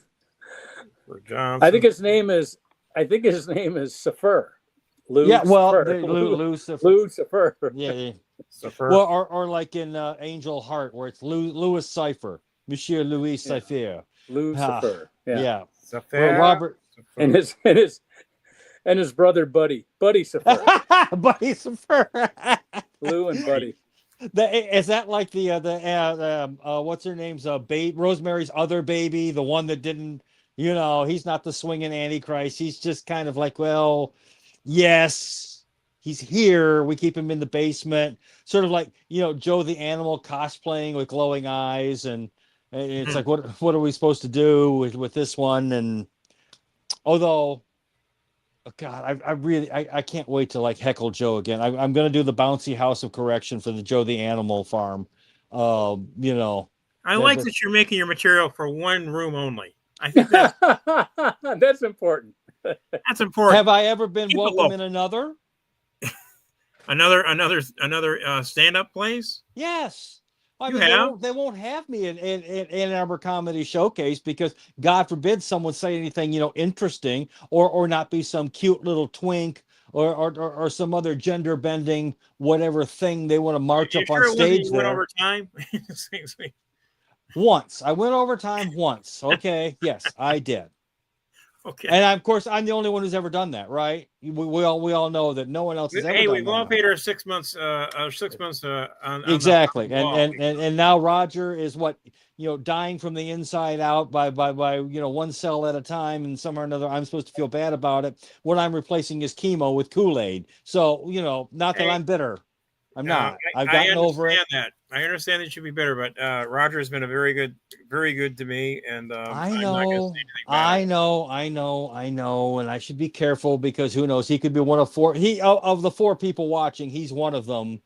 I think his name is Safer. Lucifer. Yeah. Well, or like in Angel Heart, where it's Louis Cypher, Monsieur Louis Cypher. Lucifer. Yeah. Cypher. Robert and his brother Buddy Cypher. Buddy Cypher. Lou and Buddy. Is that like the what's her name's Rosemary's other baby, the one that didn't, he's not the swinging Antichrist. He's just kind of like, well, yes, he's here. We keep him in the basement, sort of like Joe the Animal cosplaying with glowing eyes, and it's like, what are we supposed to do with this one? And although. Oh God, I can't wait to heckle Joe again. I'm going to do the bouncy house of correction for the Joe the Animal Farm. I like that you're making your material for one room only. I think that's that's important. That's important. Have I ever been welcome in another stand-up place? Yes. I mean, they won't have me in Ann Arbor Comedy Showcase because God forbid someone say anything, interesting or not be some cute little twink or some other gender bending, whatever thing they want to march up on stage. Went over time? Once. I went over time once. Okay. Yes, I did. Okay. And of course, I'm the only one who's ever done that, right? We all know that no one else has ever Hey, done we've that. all paid our 6 months. On Exactly. the wall. And now Roger is what, dying from the inside out by one cell at a time, and somehow or another I'm supposed to feel bad about it. What I'm replacing is chemo with Kool-Aid. So, not that Hey, I'm bitter. I'm no, not. I've I gotten over it. understand that. I understand that should be better, but Roger has been a very good to me, and I I'm not going to know, say anything bad. I know, and I should be careful because who knows? He could be one of four. He of the four people watching, he's one of them.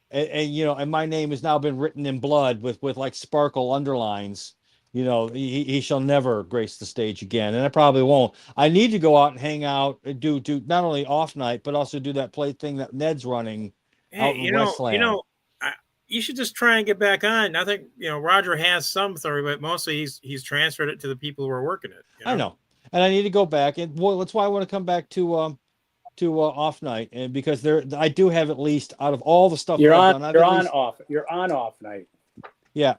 And my name has now been written in blood with like sparkle underlines. He shall never grace the stage again, and I probably won't. I need to go out and hang out, and do not only off night, but also do that play thing that Ned's running out Hey, in Westland. you should just try and get back on. I think Roger has some authority, but mostly he's transferred it to the people who are working it. I know, and I need to go back, and well, that's why I want to come back to off night, and because I do have at least out of all the stuff You're that on. I've done, You're on off night. yeah.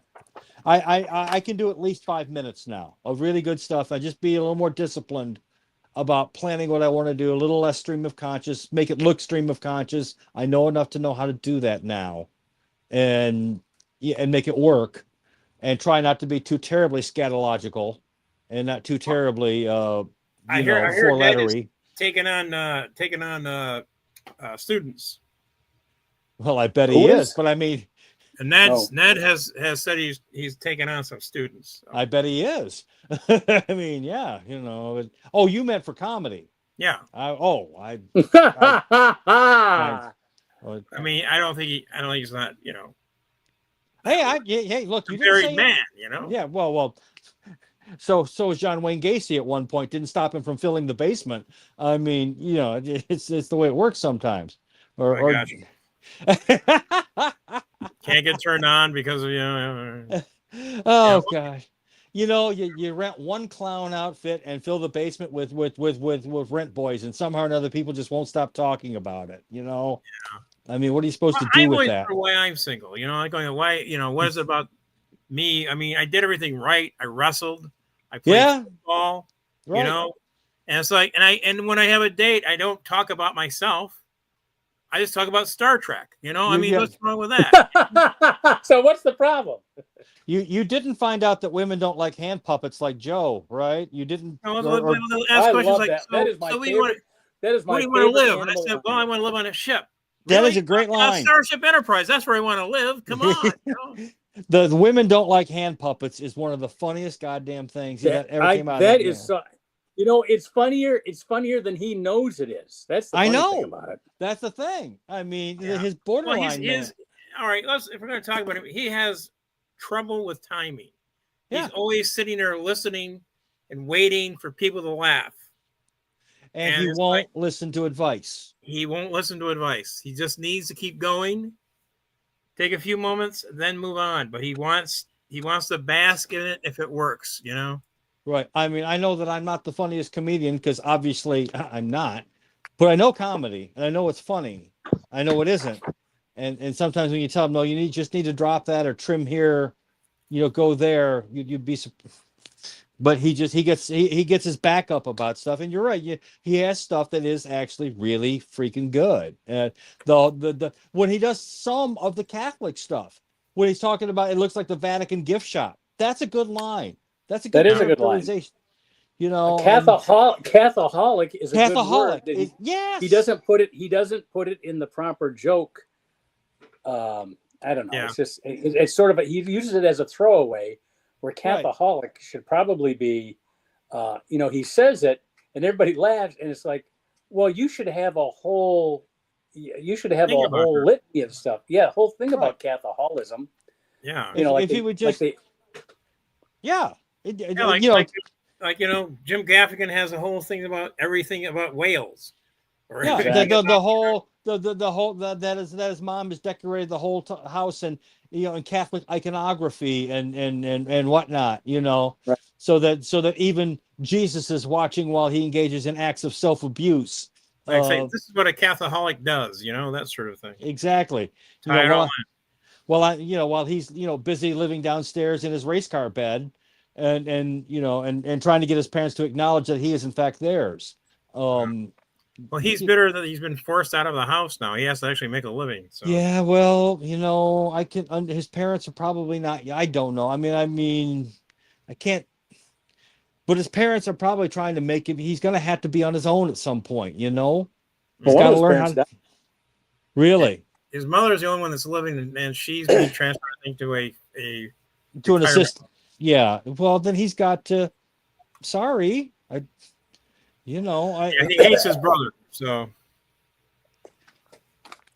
I can do at least 5 minutes now of really good stuff. I just be a little more disciplined about planning what I want to do, a little less stream of conscious, make it look stream of conscious. I know enough to know how to do that now, and make it work, and try not to be too terribly scatological, and not too terribly I hear four Ned is lettery. taking on students. Well, I bet Who he is, is? but I mean, And Ned has said he's taken on some students. So. I bet he is. I mean, yeah, Oh, you meant for comedy? Yeah. I mean, I don't think he's not. Hey, look, you didn't married say man. Yeah, well. So is John Wayne Gacy at one point. Didn't stop him from filling the basement. I mean, it's the way it works sometimes. Or gotcha. Can't get turned on because of Oh gosh. You rent one clown outfit and fill the basement with rent boys, and somehow or another people just won't stop talking about it. Yeah. I mean, what are you supposed to do with that? Why I'm single, like going, why, what is it about me? I mean, I did everything right. I wrestled, I played football, right. And it's like, and when I have a date, I don't talk about myself. I just talk about Star Trek. I mean, what's wrong with that? So what's the problem? You didn't find out that women don't like hand puppets like Joe, right? You didn't. Ask questions like, that. That is my favorite. Where do you want to live? And I said, well, I want to live on a ship. That is a great line. Starship Enterprise. That's where I want to live. Come on. The women don't like hand puppets is one of the funniest goddamn things that ever came out. That is so. It's funnier. It's funnier than he knows it is. That's the funny thing about it. That's the thing. I mean, his borderline. All right. If we're going to talk about him, he has trouble with timing. Yeah. He's always sitting there listening and waiting for people to laugh. And he won't listen to advice. He won't listen to advice. He just needs to keep going, take a few moments, then move on. But he wants to bask in it if it works, Right. I mean, I know that I'm not the funniest comedian because obviously I'm not, but I know comedy and I know it's funny. I know it isn't. And sometimes when you tell them, no, you just need to drop that or trim here, go there, you'd be surprised. But he gets his back up about stuff, and you're right. He has stuff that is actually really freaking good. The when he does some of the Catholic stuff, when he's talking about it looks like the Vatican gift shop. That's a good line. That is a good line. Catholic is a good word. Yes. He doesn't put it in the proper joke. I don't know. Yeah. It's just it's sort of he uses it as a throwaway. Where Catholic should probably be, he says it and everybody laughs and it's like, well, you should have a whole litany of stuff. Yeah, whole thing about Catholicism. Yeah, if he would just, Jim Gaffigan has a whole thing about everything about whales. Yeah, the whole that his mom has decorated the whole house and in Catholic iconography and whatnot, right. so that even Jesus is watching while he engages in acts of self-abuse. Like say, this is what a Catholic does, that sort of thing. Exactly. While he's busy living downstairs in his race car bed, and you know, and trying to get his parents to acknowledge that he is in fact theirs. Well, he's bitter that he's been forced out of the house now. He has to actually make a living. So Yeah, well, you know, his parents are probably not. I don't know. I mean, I can't. But his parents are probably trying to make him. He's going to have to be on his own at some point. You know, he's Well, one got of to his learn how parents to. died. Really, his mother's the only one that's living, and she's being transferred, I think, to a to an retirement. assistant. Yeah. Well, then he's got to. Sorry, you know, Yeah, he hates his brother. So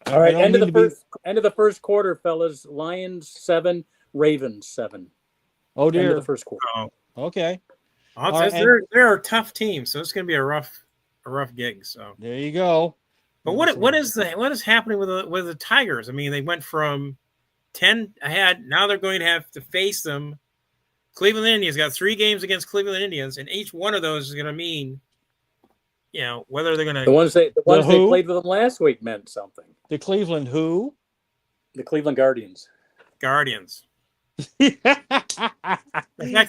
All right, don't end of mean to be- end of the first quarter, fellas. Lions 7, Ravens 7. Oh End of dear. the first quarter. Okay. All right, right, they're a tough team, so it's going to be a rough gig. So There you go. but what is happening with the Tigers? I mean, they went from 10 ahead. Now they're going to have to face them. Cleveland Indians got 3 games against Cleveland Indians, and each one of those is going to mean, you know, whether they're going to The ones they who? played with them last week meant something. The Cleveland who? The Cleveland Guardians. Guardians. The fact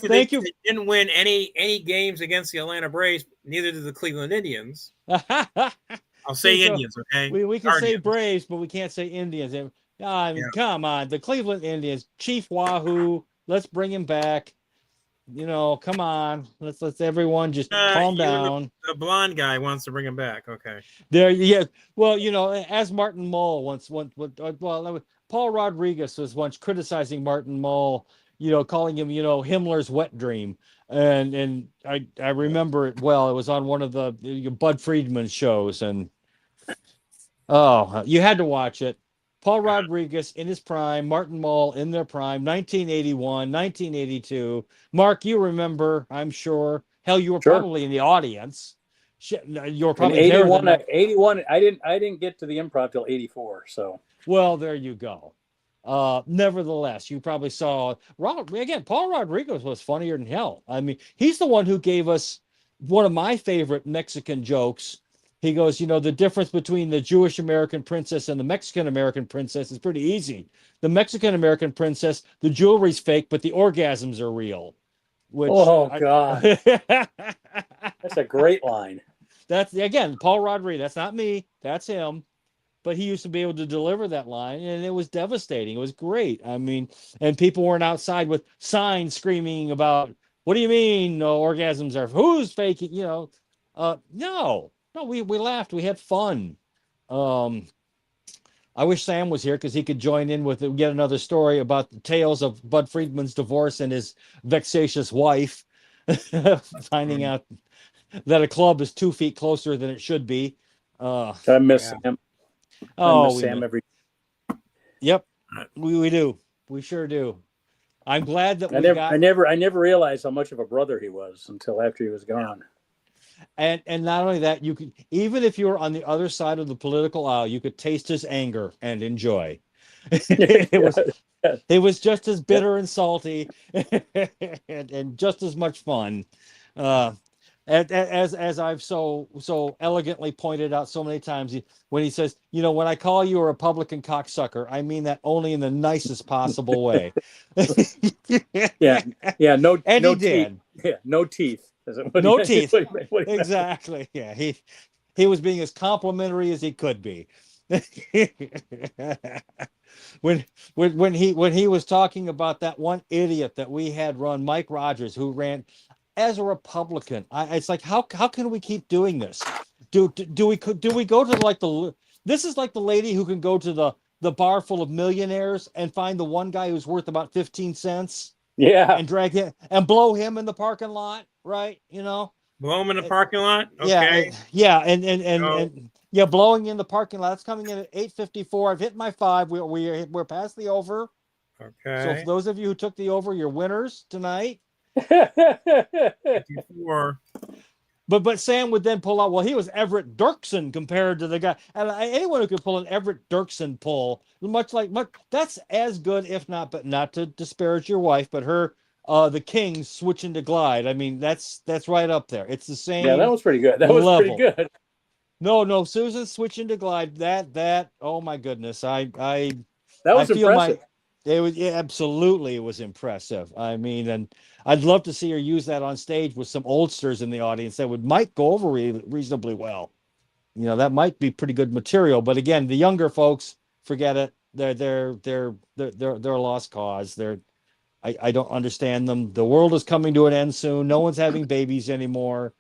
that Thank you. they didn't win any games against the Atlanta Braves, neither did the Cleveland Indians. I'll say So, Indians, okay? We can say Guardians. Braves, but we can't say Indians. I mean, Yeah. come on, the Cleveland Indians, Chief Wahoo. Let's bring him back. You know, come on. Let's everyone just calm down. The blonde guy wants to bring him back. Okay. There, yeah. Well, you know, as Martin Mull Paul Rodriguez was once criticizing Martin Mull, you know, calling him, you know, Himmler's wet dream. And I remember it well. It was on one of the Bud Friedman shows, and oh, you had to watch it. Paul Rodriguez in his prime, Martin Mull in their prime, 1981, 1982. Mark, you remember, I'm sure. Hell, you were Sure. probably in the audience. You were In probably there. 81, I didn't get to the Improv till 84. So Well, there you go. Nevertheless, you probably saw Paul Rodriguez was funnier than hell. I mean, he's the one who gave us one of my favorite Mexican jokes. He goes, you know, the difference between the Jewish American princess and the Mexican American princess is pretty easy. The Mexican American princess, the jewelry's fake, but the orgasms are real. Which God, that's a great line. That's again, Paul Rodriguez. That's not me. That's him. But he used to be able to deliver that line, and it was devastating. It was great. I mean, and people weren't outside with signs screaming about, "What do you mean? No orgasms are who's faking?" You know, no, we laughed. We had fun. I wish Sam was here because he could join in with yet another story about the tales of Bud Friedman's divorce and his vexatious wife, finding out that a club is 2 feet closer than it should be. I miss Sam. Oh, I miss Sam every. Yep, we do. We sure do. I'm glad that I never realized how much of a brother he was until after he was gone. And not only that, you could, even if you were on the other side of the political aisle, you could taste his anger and enjoy. It was just as bitter and salty, and just as much fun. As I've so elegantly pointed out so many times, when he says, you know, when I call you a Republican cocksucker, I mean that only in the nicest possible way. Yeah. No, and no he did. Teeth. Yeah, no teeth. No teeth. Exactly. Yeah, he was being as complimentary as he could be. when he was talking about that one idiot that we had run, Mike Rogers, who ran as a Republican, it's like how can we keep doing this? Do we go to this is like the lady who can go to the bar full of millionaires and find the one guy who's worth about 15 cents. Yeah. And drag him and blow him in the parking lot, right? You know, blow him in the parking lot. Okay. Yeah, and yeah, blowing in the parking lot. That's coming in at 8:54. I've hit my 5. We're past the over. Okay. So for those of you who took the over, you're winners tonight. 54. But Sam would then pull out. Well, he was Everett Dirksen compared to the guy, and anyone who could pull an Everett Dirksen pull, that's as good, if not, but not to disparage your wife, but her, the Kings switching to glide. I mean, that's right up there. It's the same. Yeah, that was pretty good. That was pretty good. No, Susan switching to glide. That. Oh my goodness, that was impressive. It was absolutely, it was impressive. I mean, and I'd love to see her use that on stage with some oldsters in the audience. That might go over reasonably well. That might be pretty good material. But again, the younger folks, forget it. They're a lost cause. I don't understand them. The world is coming to an end soon. No one's having babies anymore.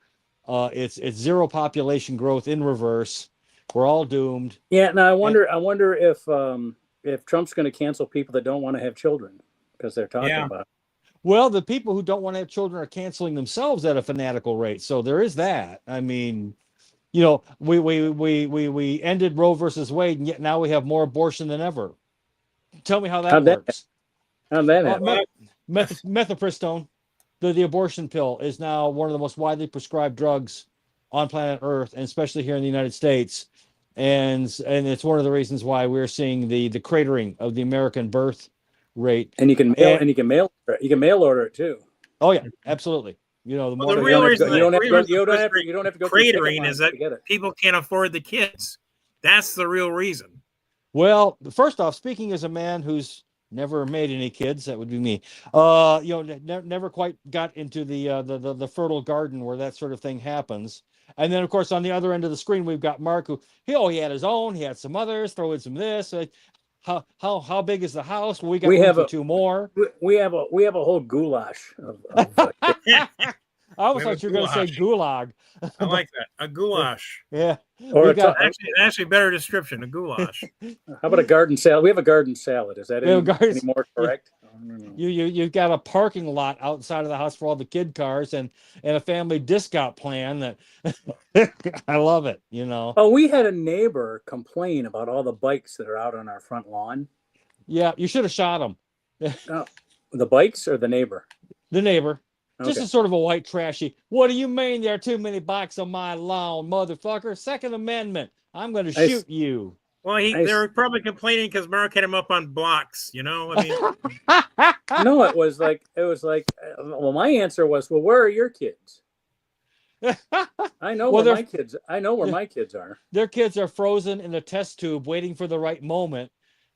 It's zero population growth in reverse. We're all doomed. Yeah. Now I wonder if Trump's going to cancel people that don't want to have children because they're talking about it. Well, the people who don't want to have children are canceling themselves at a fanatical rate. So there is that. I mean, we ended Roe versus Wade, and yet now we have more abortion than ever. Tell me how that works. How'd that happen? Mifepristone, the abortion pill, is now one of the most widely prescribed drugs on planet Earth, and especially here in the United States. And it's one of the reasons why we're seeing the cratering of the American birth rate. And you can mail order it too. Oh yeah, absolutely. The real reason you don't have to go cratering is that people can't afford the kids. That's the real reason. Well, first off, speaking as a man who's never made any kids, that would be me. Never quite got into the fertile garden where that sort of thing happens. And then, of course, on the other end of the screen, we've got Mark, who he had his own. He had some others. Throw in some this. How big is the house? Well, we have two more. We have a whole goulash. I almost thought you were going to say gulag. I like that. A goulash. Yeah. Or actually better description. A goulash. How about a garden salad? We have a garden salad. Is that any more correct? You've got a parking lot outside of the house for all the kid cars and a family discount plan that I love it. Oh, we had a neighbor complain about all the bikes that are out on our front lawn. Yeah, you should have shot them. The bikes or the neighbor? The neighbor. Just Okay. a sort of a white trashy. What do you mean there are too many bikes on my lawn, motherfucker? Second Amendment. I'm going to shoot you. Well, they were probably complaining because Mark had him up on blocks. I mean, No, it was like. Well, my answer was, well, where are your kids? I know where my kids. I know where my kids are. Their kids are frozen in a test tube, waiting for the right moment.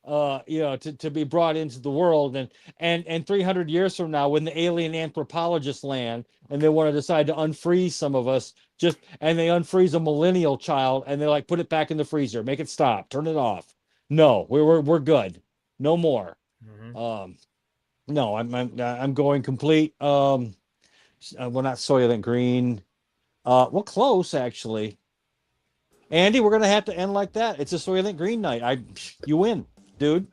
To be brought into the world, and 300 years from now, when the alien anthropologists land and they want to decide to unfreeze some of us, and they unfreeze a millennial child and they put it back in the freezer, make it stop, turn it off. No, we're good, no more. Mm-hmm. No, I'm going complete. Well, not Soylent Green. Well, close actually. Andy, we're gonna have to end like that. It's a Soylent Green night. You win. Dude,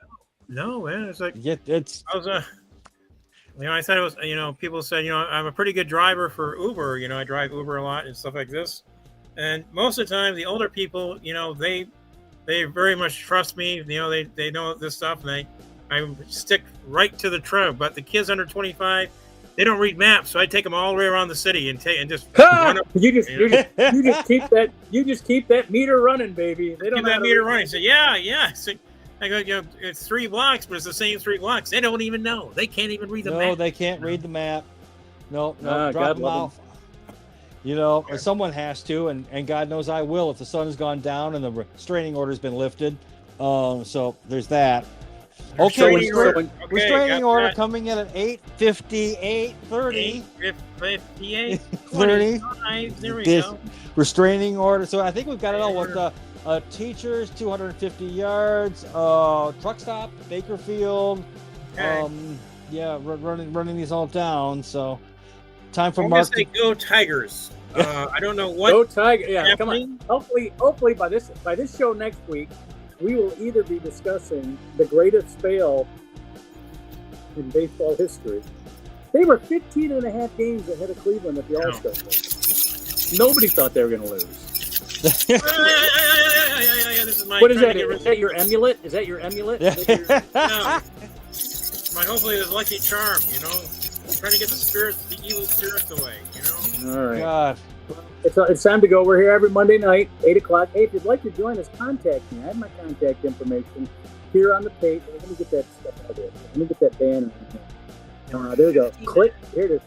no, man. It's like I was I said it was. People said, I'm a pretty good driver for Uber. I drive Uber a lot and stuff like this. And most of the time, the older people, they very much trust me. They know this stuff, and I stick right to the trail. But the kids under 25, they don't read maps, so I take them all the way around the city and just run up. You just keep that meter running, baby. They don't keep that meter running. So yeah. So, I go, it's 3 blocks, but it's the same 3 blocks. They don't even know. They can't even read the map. No, they can't read the map. No, drop God them off. Someone has to, and God knows I will if the sun has gone down and the restraining order has been lifted. So there's that. Okay, restraining order coming in at 8:58, 30. 8:58, 30. There we go. Restraining order. So I think we've got it all with teachers, 250 yards, truck stop, Bakerfield. Okay. Running these all down. So time for I'm Mark. Say go Tigers. I don't know what. Go Tigers! Yeah, come on. Hopefully by this show next week, we will either be discussing the greatest fail in baseball history. They were 15 and a half games ahead of Cleveland at the All-Star break. Nobody thought they were going to lose. This is my What is that? Is that your amulet? Is that your amulet? No. Hopefully there's lucky charm, trying to get the evil spirits away, All right. God. It's time to go. We're here every Monday night, 8 o'clock. Hey, if you'd like to join us, contact me. I have my contact information here on the page. Let me get that stuff out of there. Let me get that banner on here. There we go. Click. Here it is.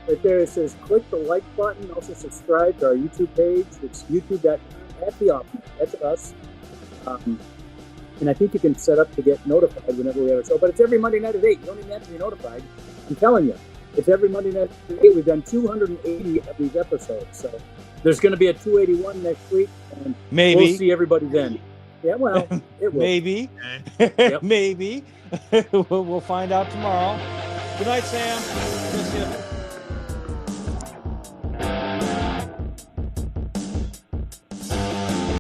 Right there it says click the like button. Also subscribe to our YouTube page. It's youtube.com/theoffman. That's us. And I think you can set up to get notified whenever we have a show. But it's every Monday night at 8. You don't even have to be notified. I'm telling you. It's every Monday night at 8. We've done 280 of these episodes. So there's going to be a 281 next week. And Maybe. we'll see everybody then. Yeah, well, it will. Maybe. Okay. Yep. Maybe. We'll find out tomorrow. Good night, Sam.